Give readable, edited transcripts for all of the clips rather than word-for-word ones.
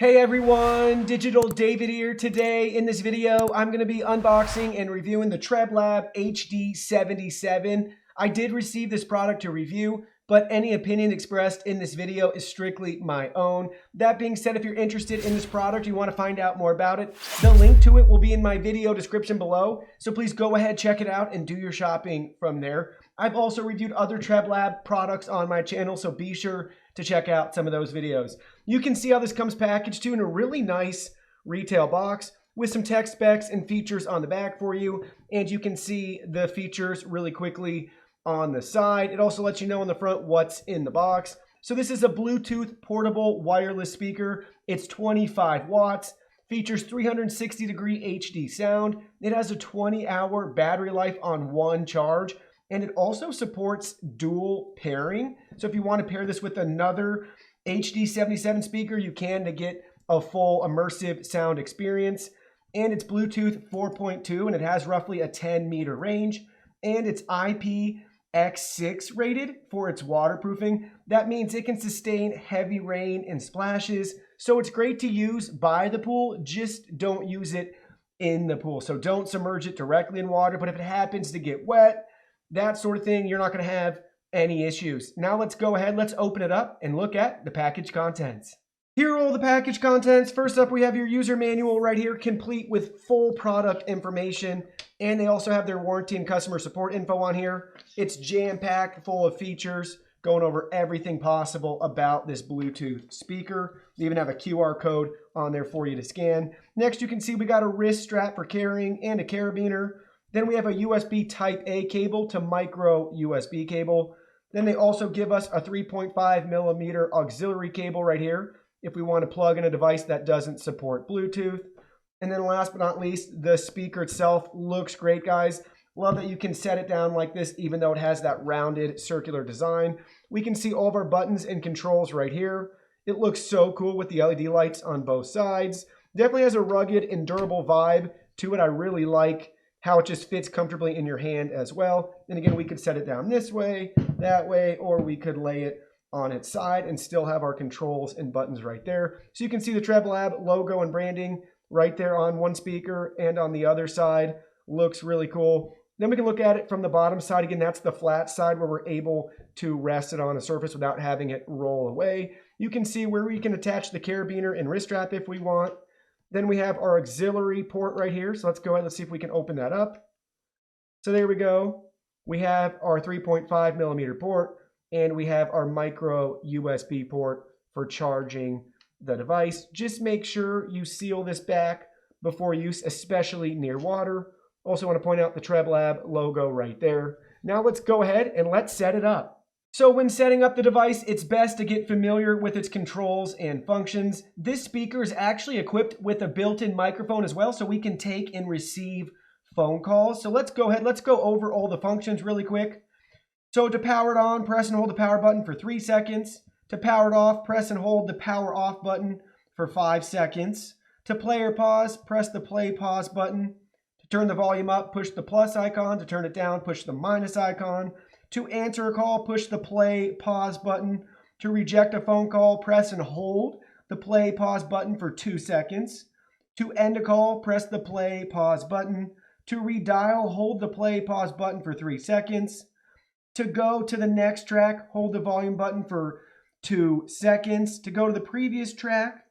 Hey everyone, Digital David here. Today in this video, I'm going to be unboxing and reviewing the TREBLAB HD77. I did receive this product to review, but any opinion expressed in this video is strictly my own. That being said, if you're interested in this product, you want to find out more about it, the link to it will be in my video description below. So please go ahead, check it out, and do your shopping from there. I've also reviewed other TREBLAB products on my channel, so be sure to check out some of those videos. You can see how this comes packaged too in a really nice retail box with some tech specs and features on the back for you. And you can see the features really quickly on the side. It also lets you know on the front what's in the box. So this is a Bluetooth portable wireless speaker. It's 25 watts, features 360-degree HD sound. It has a 20-hour battery life on one charge. And it also supports dual pairing. So if you want to pair this with another HD77 speaker, you can to get a full immersive sound experience. And it's Bluetooth 4.2 and it has roughly a 10-meter range. And it's IPX6 rated for its waterproofing. That means it can sustain heavy rain and splashes. So it's great to use by the pool, just don't use it in the pool. So don't submerge it directly in water, but if it happens to get wet, that sort of thing, you're not going to have any issues. Now let's go ahead, let's open it up and look at the package contents. Here are all the package contents. First up, we have your user manual right here, complete with full product information. And they also have their warranty and customer support info on here. It's jam-packed full of features, going over everything possible about this Bluetooth speaker. They even have a QR code on there for you to scan. Next, you can see we got a wrist strap for carrying and a carabiner. Then we have a USB Type-A cable to micro USB cable. Then they also give us a 3.5 millimeter auxiliary cable right here if we want to plug in a device that doesn't support Bluetooth. And then last but not least, the speaker itself looks great, guys. Love that you can set it down like this even though it has that rounded circular design. We can see all of our buttons and controls right here. It looks so cool with the LED lights on both sides. Definitely has a rugged and durable vibe to it. I really like how it just fits comfortably in your hand as well. And again, we could set it down this way, that way, or we could lay it on its side and still have our controls and buttons right there. So you can see the TREBLAB logo and branding right there on one speaker and on the other side. Looks really cool. Then we can look at it from the bottom side. Again, that's the flat side where we're able to rest it on a surface without having it roll away. You can see where we can attach the carabiner and wrist strap if we want. Then we have our auxiliary port right here. So let's go ahead, let's see if we can open that up. So there we go. We have our 3.5 millimeter port and we have our micro USB port for charging the device. Just make sure you seal this back before use, especially near water. Also want to point out the TREBLAB logo right there. Now let's go ahead and let's set it up. So when setting up the device, it's best to get familiar with its controls and functions. This speaker is actually equipped with a built-in microphone as well, so we can take and receive phone calls. So let's go ahead, let's go over all the functions really quick. So to power it on, press and hold the power button for 3 seconds. To power it off, press and hold the power off button for 5 seconds. To play or pause, press the play pause button. To turn the volume up, push the plus icon. To turn it down, push the minus icon. To answer a call, push the play pause button. To reject a phone call, press and hold the play pause button for 2 seconds. To end a call, press the play pause button. To redial, hold the play pause button for 3 seconds. To go to the next track, hold the volume button for 2 seconds. To go to the previous track,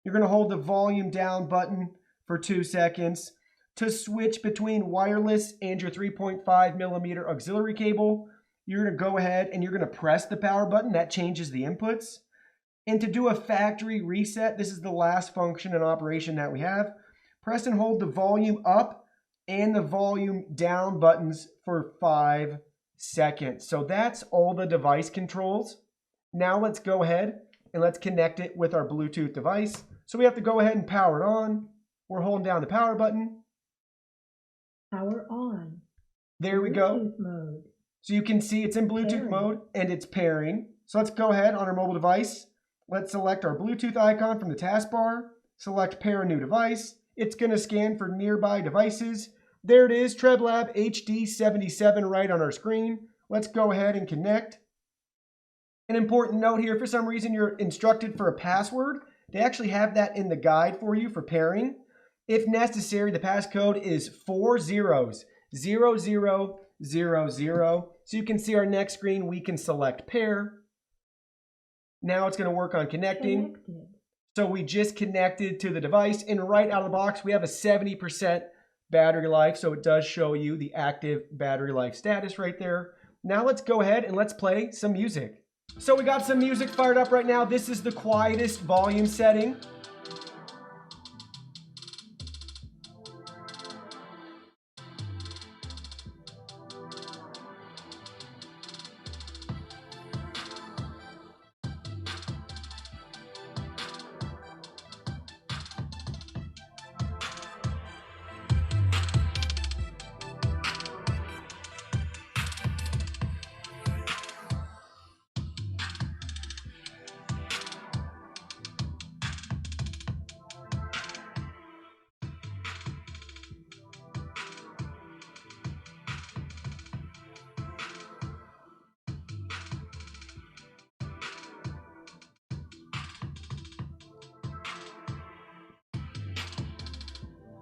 you're going to hold the volume down button for 2 seconds. To switch between wireless and your 3.5 millimeter auxiliary cable, you're going to go ahead and you're going to press the power button. That changes the inputs. And to do a factory reset, this is the last function and operation that we have. Press and hold the volume up and the volume down buttons for 5 seconds. So that's all the device controls. Now let's go ahead and let's connect it with our Bluetooth device. So we have to go ahead and power it on. We're holding down the power button. Power on. There we go. Bluetooth mode. So you can see it's in Bluetooth mode and it's pairing. So let's go ahead on our mobile device. Let's select our Bluetooth icon from the taskbar. Select pair a new device. It's going to scan for nearby devices. There it is, TREBLAB HD77 right on our screen. Let's go ahead and connect. An important note here, for some reason you're instructed for a password. They actually have that in the guide for you for pairing. If necessary, the passcode is 400000. So you can see our next screen, we can select pair. Now it's going to work on connecting. So we just connected to the device, and right out of the box, we have a 70% battery life. So it does show you the active battery life status right there. Now let's go ahead and let's play some music. So we got some music fired up right now. This is the quietest volume setting.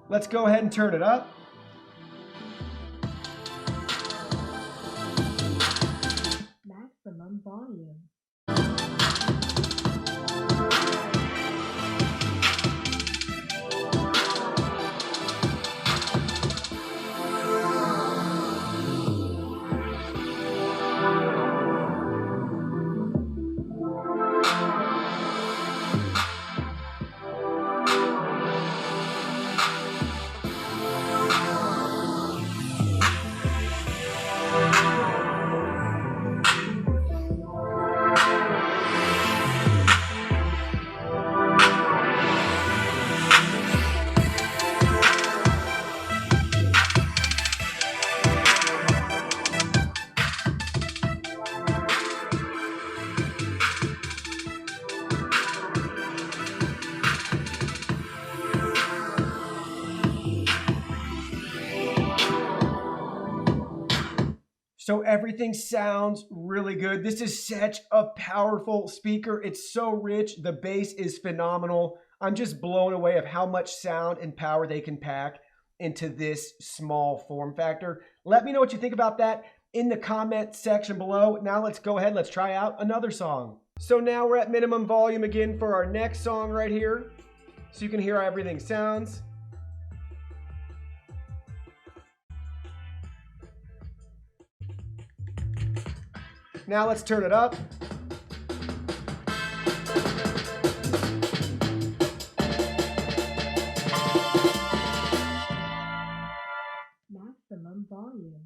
Let's go ahead and turn it up. Maximum volume. So everything sounds really good. This is such a powerful speaker. It's so rich. The bass is phenomenal. I'm just blown away of how much sound and power they can pack into this small form factor. Let me know what you think about that in the comment section below. Now let's go ahead. Let's try out another song. So now we're at minimum volume again for our next song right here. So you can hear how everything sounds. Now let's turn it up. Maximum volume.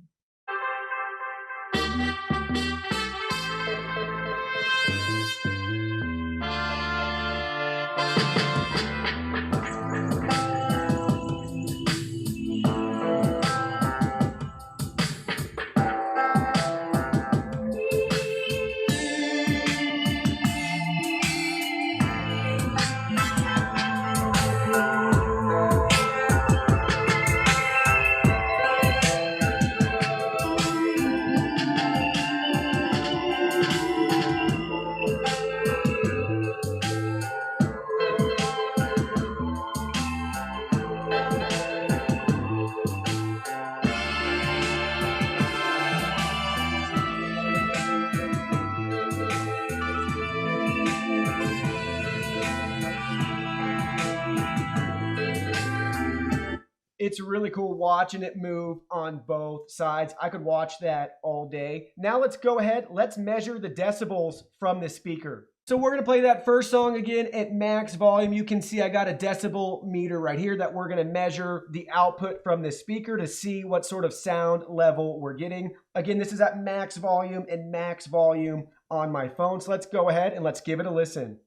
It's really cool watching it move on both sides. I could watch that all day. Now let's go ahead. Let's measure the decibels from this speaker. So we're going to play that first song again at max volume. You can see I got a decibel meter right here that we're going to measure the output from this speaker to see what sort of sound level we're getting. Again, this is at max volume and max volume on my phone. So let's go ahead and let's give it a listen.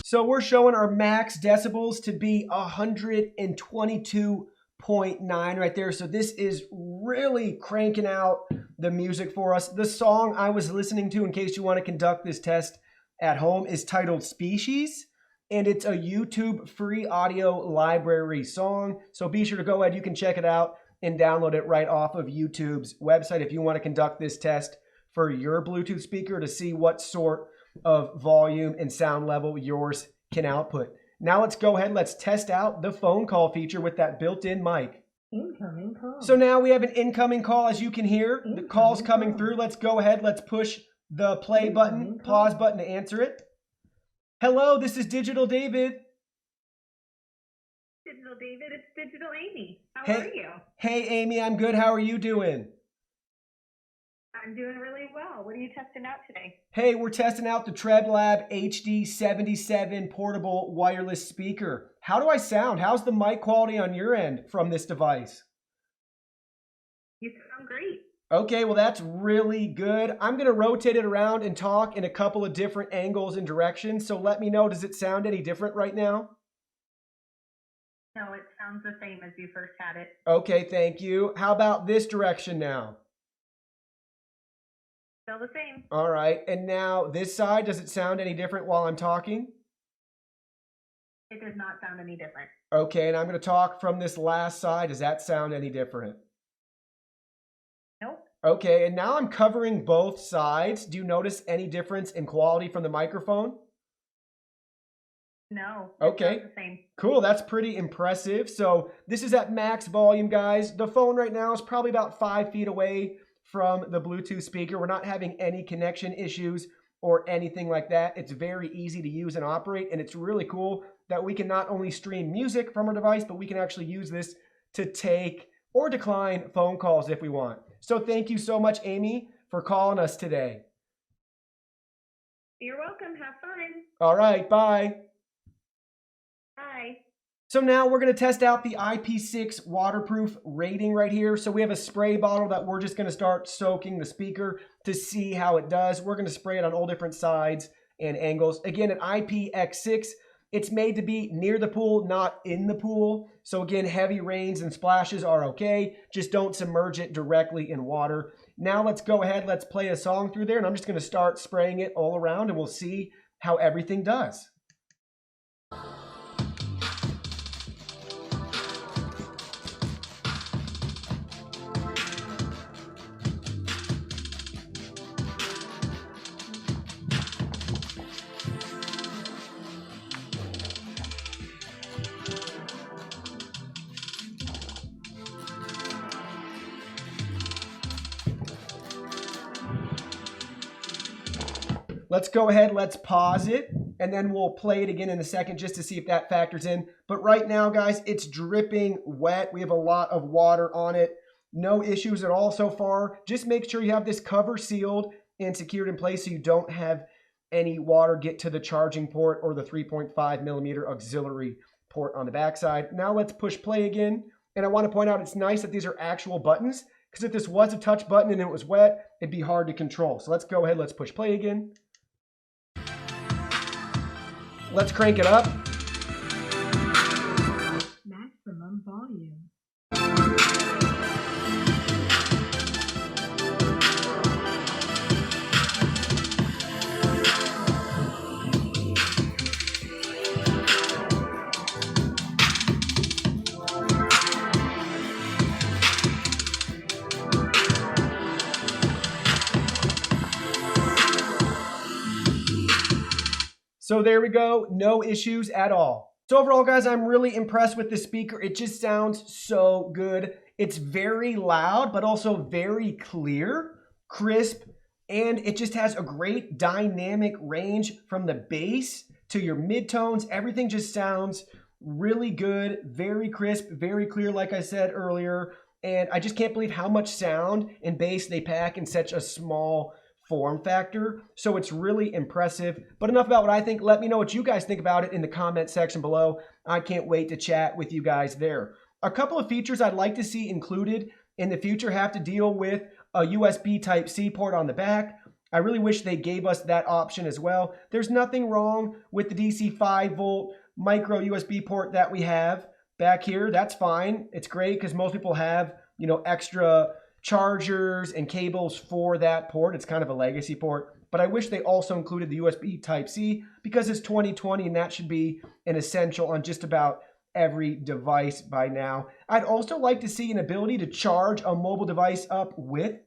So we're showing our max decibels to be 122.5 right there. So this is really cranking out the music for us. The song I was listening to, in case you want to conduct this test at home, is titled Species, and it's a YouTube free audio library song. So be sure to go ahead, you can check it out and download it right off of YouTube's website if you want to conduct this test for your Bluetooth speaker to see what sort of volume and sound level yours can output. Now let's go ahead, let's test out the phone call feature with that built-in mic. Incoming call. So now we have an incoming call, as you can hear. The call's coming through. Let's go ahead, let's push the play button, pause button to answer it. Hello, this is Digital David. Digital David, it's Digital Amy. How Hey. are you? Hey, Amy, I'm good. How are you doing? I'm doing really well. What are you testing out today? Hey, we're testing out the TREBLAB HD77 portable wireless speaker. How do I sound? How's the mic quality on your end from this device? You sound great. Okay, well, that's really good. I'm going to rotate it around and talk in a couple of different angles and directions. So let me know, does it sound any different right now? No, it sounds the same as you first had it. Okay, thank you. How about this direction now? Still the same. All right, and now this side, does it sound any different while I'm talking? It does not sound any different. Okay, and I'm going to talk from this last side. Does that sound any different? Nope. Okay, and now I'm covering both sides. Do you notice any difference in quality from the microphone? No. Okay. It sounds the same. Cool, that's pretty impressive. So this is at max volume, guys. The phone right now is probably about 5 feet away from the Bluetooth speaker. We're not having any connection issues or anything like that. It's very easy to use and operate, and it's really cool that we can not only stream music from our device, but we can actually use this to take or decline phone calls if we want. So thank you so much, Amy, for calling us today. You're welcome. Have fun. All right, bye. Bye. So now we're going to test out the IP6 waterproof rating right here. So we have a spray bottle that we're just going to start soaking the speaker to see how it does. We're going to spray it on all different sides and angles. Again, an IPX6, it's made to be near the pool, not in the pool. So again, heavy rains and splashes are okay. Just don't submerge it directly in water. Now let's go ahead, let's play a song through there, and I'm just going to start spraying it all around, and we'll see how everything does. Let's go ahead, let's pause it, and then we'll play it again in a second just to see if that factors in. But right now, guys, it's dripping wet. We have a lot of water on it. No issues at all so far. Just make sure you have this cover sealed and secured in place so you don't have any water get to the charging port or the 3.5 millimeter auxiliary port on the backside. Now let's push play again. And I want to point out it's nice that these are actual buttons, because if this was a touch button and it was wet, it'd be hard to control. So let's go ahead, let's push play again. Let's crank it up. Maximum volume. So there we go, no issues at all. So overall, guys, I'm really impressed with the speaker. It just sounds so good. It's very loud, but also very clear, crisp, and it just has a great dynamic range from the bass to your midtones. Everything just sounds really good, very crisp, very clear, like I said earlier. And I just can't believe how much sound and bass they pack in such a small form factor. So it's really impressive. But enough about what I think. Let me know what you guys think about it in the comment section below. I can't wait to chat with you guys there. A couple of features I'd like to see included in the future have to deal with a USB Type-C port on the back. I really wish they gave us that option as well. There's nothing wrong with the DC 5-volt micro USB port that we have. back here. That's fine. It's great because most people have, you know, extra chargers and cables for that port. It's kind of a legacy port, but I wish they also included the USB Type-C because it's 2020 and that should be an essential on just about every device by now. I'd also like to see an ability to charge a mobile device up with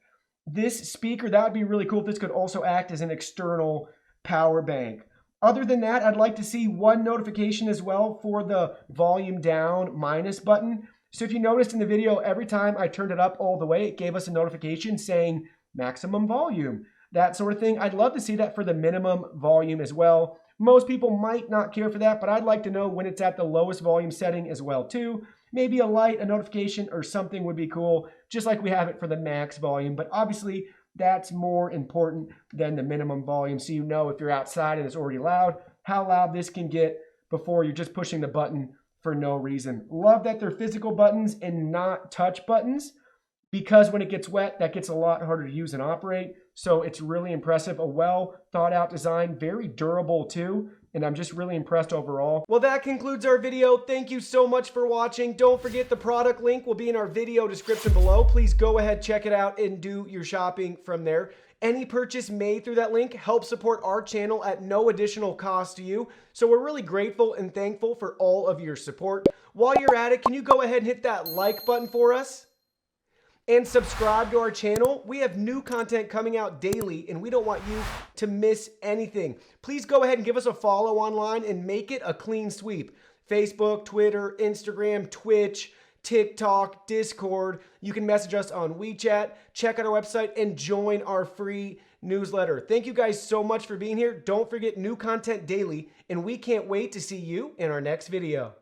this speaker. That would be really cool if this could also act as an external power bank. Other than that, I'd like to see one notification as well for the volume down minus button. So if you noticed in the video, every time I turned it up all the way, it gave us a notification saying maximum volume, that sort of thing. I'd love to see that for the minimum volume as well. Most people might not care for that, but I'd like to know when it's at the lowest volume setting as well too. Maybe a light, a notification, or something would be cool, just like we have it for the max volume. But obviously, that's more important than the minimum volume, so you know if you're outside and it's already loud, how loud this can get before you're just pushing the button for no reason. Love that they're physical buttons and not touch buttons, because when it gets wet, that gets a lot harder to use and operate. So it's really impressive. A well thought out design, very durable too. And I'm just really impressed overall. Well, that concludes our video. Thank you so much for watching. Don't forget the product link will be in our video description below. Please go ahead, check it out, and do your shopping from there. Any purchase made through that link helps support our channel at no additional cost to you. So we're really grateful and thankful for all of your support. While you're at it, can you go ahead and hit that like button for us? And subscribe to our channel. We have new content coming out daily and we don't want you to miss anything. Please go ahead and give us a follow online and make it a clean sweep. Facebook, Twitter, Instagram, Twitch, TikTok, Discord. You can message us on WeChat, check out our website, and join our free newsletter. Thank you guys so much for being here. Don't forget new content daily, and we can't wait to see you in our next video.